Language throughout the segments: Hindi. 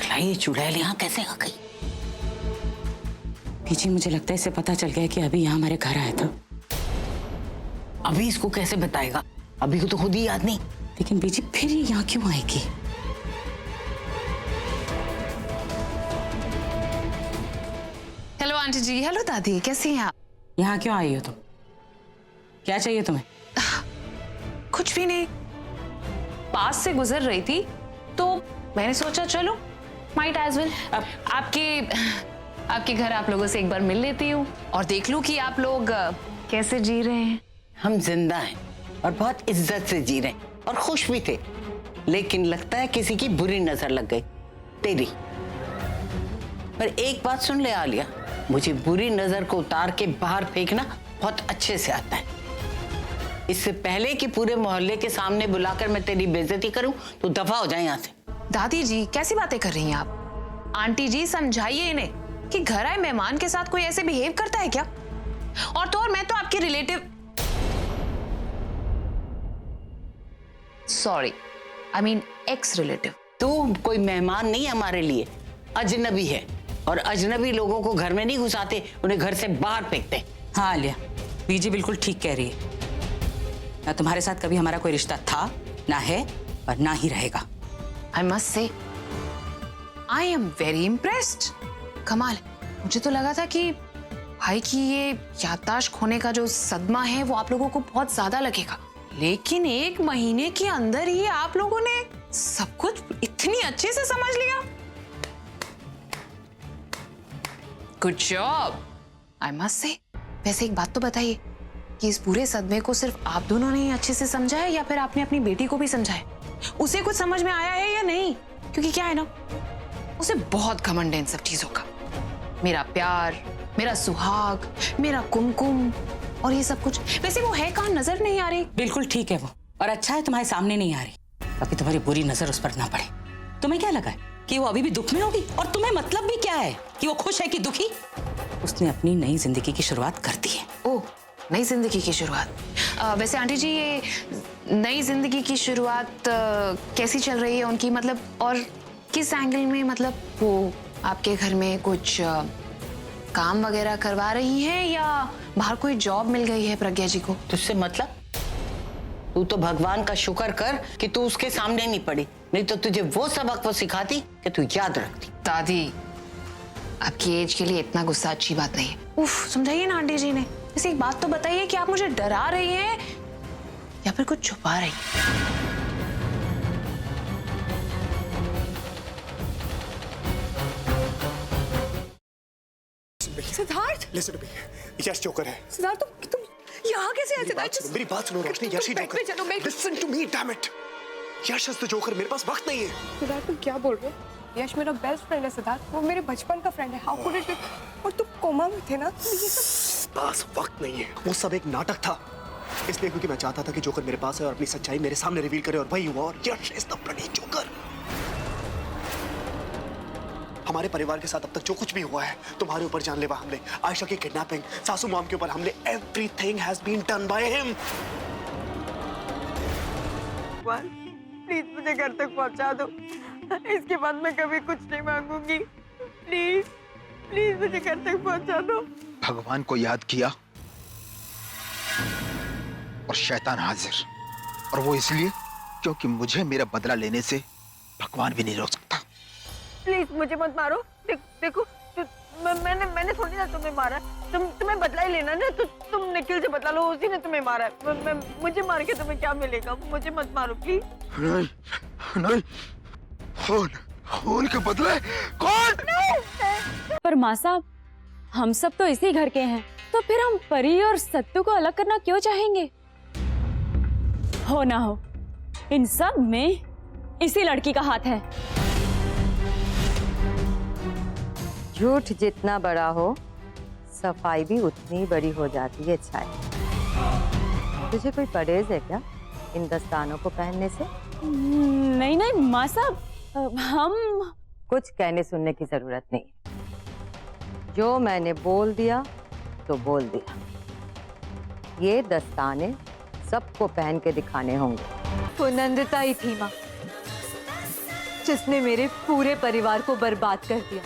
साला ये चुड़ैल यहाँ कैसे आ गई? बीजी मुझे लगता है इसे पता चल गया कि अभी यहाँ हमारे घर आया था। अभी इसको कैसे बताएगा? अभी को तो खुद ही याद नहीं। लेकिन बीजी फिर ये यहाँ क्यों आएगी? हेलो आंटी जी। हेलो दादी, कैसी हैं आप? यहाँ क्यों आई हो तुम? क्या चाहिए तुम्हें? कुछ भी नहीं, पास से गुजर रही थी तो मैंने सोचा चलो माइट एज वेल आपके घर आप लोगों से एक बार मिल लेती हूँ और देख लूं कि आप लोग कैसे जी रहे हैं। हम जिंदा हैं और बहुत इज्जत से जी रहे हैं और खुश भी थे, लेकिन लगता है किसी की बुरी नजर लग गई, तेरी। पर एक बात सुन ले आलिया, मुझे बुरी नजर को उतार के बाहर फेंकना बहुत अच्छे से आता है। इससे पहले कि पूरे मोहल्ले के सामने बुलाकर मैं तेरी बेइज्जती करूं तो दफा हो जाए यहाँ से। दादी जी कैसी बातें कर रही हैं आप? आंटी जी समझाइए इन्हें कि घर आए मेहमान के साथ कोई ऐसे बिहेव करता है क्या? और तो और मैं तो आपके relative, sorry I mean x relative. तू कोई मेहमान नहीं हमारे लिए, अजनबी है। और अजनबी लोगों को घर में नहीं घुसाते, उन्हें घर से बाहर फेंकते। हाँ आलिया, बीजी बिल्कुल ठीक कह रही है। ना तुम्हारे साथ कभी हमारा कोई रिश्ता था, ना है और ना ही रहेगा। I must say, I am very impressed. कमाल, मुझे तो लगा था कि भाई की ये याददाश्त खोने का जो सदमा है वो आप लोगों को बहुत ज्यादा लगेगा, लेकिन 1 महीने के अंदर ही आप लोगों ने सब कुछ इतनी अच्छे से समझ लिया। Good job, I must say. वैसे एक बात तो बताइए कि इस पूरे सदमे को सिर्फ आप दोनों ने ही अच्छे से समझा है या फिर आपने अपनी बेटी को भी समझाया? उसे कुछ समझ में आया है या नहीं? क्योंकि क्या है ना, उसे बहुत घमंड है इन सब चीजों का। मेरा प्यार, मेरा सुहाग, मेरा कुमकुम और ये सब कुछ। वैसे वो है कहाँ, नजर नहीं आ रही। बिल्कुल ठीक है वो, और अच्छा है तुम्हारे सामने नहीं आ रही, ताकि तुम्हारी बुरी नजर उस पर ना पड़े। तुम्हें क्या लगा है कि वो अभी भी दुख में होगी? और तुम्हें मतलब भी क्या है कि वो खुश है कि दुखी? उसने अपनी नई जिंदगी की शुरुआत कर दी है। ओह, नई जिंदगी की शुरुआत। वैसे आंटी जी ये नई जिंदगी की शुरुआत कैसी चल रही है उनकी, मतलब और किस एंगल में? मतलब वो आपके घर में कुछ काम वगैरह करवा रही हैं या बाहर कोई जॉब मिल गई है प्रज्ञा जी को? तुझसे मतलब? तू तो भगवान का शुक्र कर कि तू उसके सामने नहीं पड़ी, नहीं तो तुझे वो सबक वो सिखाती कि तू याद रखती। दादी, आपकी एज के लिए इतना गुस्सा अच्छी बात नहीं है। उफ, समझाइए ना आंटी जी ने। वैसे एक बात तो बताइए कि आप मुझे डरा रही हैं या फिर कुछ छुपा रही हैं? Siddharth, listen to me, Yash joker है। सिद्धार्थ तुम यहाँ कैसे आए? सिद्धार्थ मेरी बात सुनो रोशनी, यश ही जोकर। चलो मैं listen to me, damn it. Yash is the joker, मेरे पास वक्त नहीं है। सिद्धार्थ तुम क्या बोल रहे हो? यश मेरा बेस्ट फ्रेंड है सिद्धार्थ, वो मेरे बचपन का फ्रेंड है। How could it be? और तुम कोमा में थे ना, तो ये सब पास वक्त नहीं है। वो सब एक नाटक था, इसलिए क्योंकि मैं चाहता था कि जोकर मेरे पास है और अपनी सच्चाई मेरे सामने रिवील करे, और वही हुआ। और यश इज द ब्लडी जोकर। हमारे परिवार के साथ अब तक जो कुछ भी हुआ है, तुम्हारे ऊपर जानलेवा हमले, आयशा की किडनैपिंग, सासू मॉम के ऊपर हमले, everything has been done by him. Please मुझे घर तक पहुंचा दो, इसके बाद मैं कभी कुछ नहीं मांगूंगी। प्लीज प्लीज मुझे घर तक पहुंचा दो। भगवान को याद किया और शैतान हाजिर, और वो इसलिए क्योंकि मुझे मेरा बदला लेने से भगवान भी नहीं रोक सकता। प्लीज मुझे मत मारो। देखो मैंने थोड़ी ना तुम्हें मारा, तुम्हें बदला ही लेना ना, तो तुम निखिल से बदला लो, उसी ने तुम्हें मारा है। मुझे मार के तुम्हें क्या मिलेगा? मुझे मत मारो प्लीज। नहीं नहीं, खून के बदले कौन? पर माँ साहब, हम सब तो इसी घर के हैं, तो फिर हम परी और सत्तू को अलग करना क्यों चाहेंगे? हो ना हो, इन सब में इसी लड़की का हाथ है। झूठ जितना बड़ा हो, सफाई भी उतनी बड़ी हो जाती है। छाई, तुझे कोई परहेज है क्या इन दस्तानों को पहनने से? नहीं नहीं माँ साहब, हम कुछ कहने सुनने की जरूरत नहीं, जो मैंने बोल दिया तो बोल दिया। ये दस्ताने सबको पहन के दिखाने होंगे। वो नंदिता ही थी माँ, जिसने मेरे पूरे परिवार को बर्बाद कर दिया,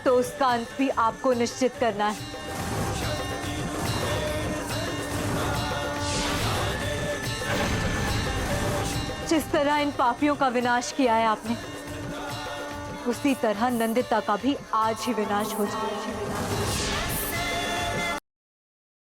तो उसका अंत भी आपको निश्चित करना है। जिस तरह इन पापियों का विनाश किया है आपने, उसी तरह नंदिता का भी आज ही विनाश हो जाए।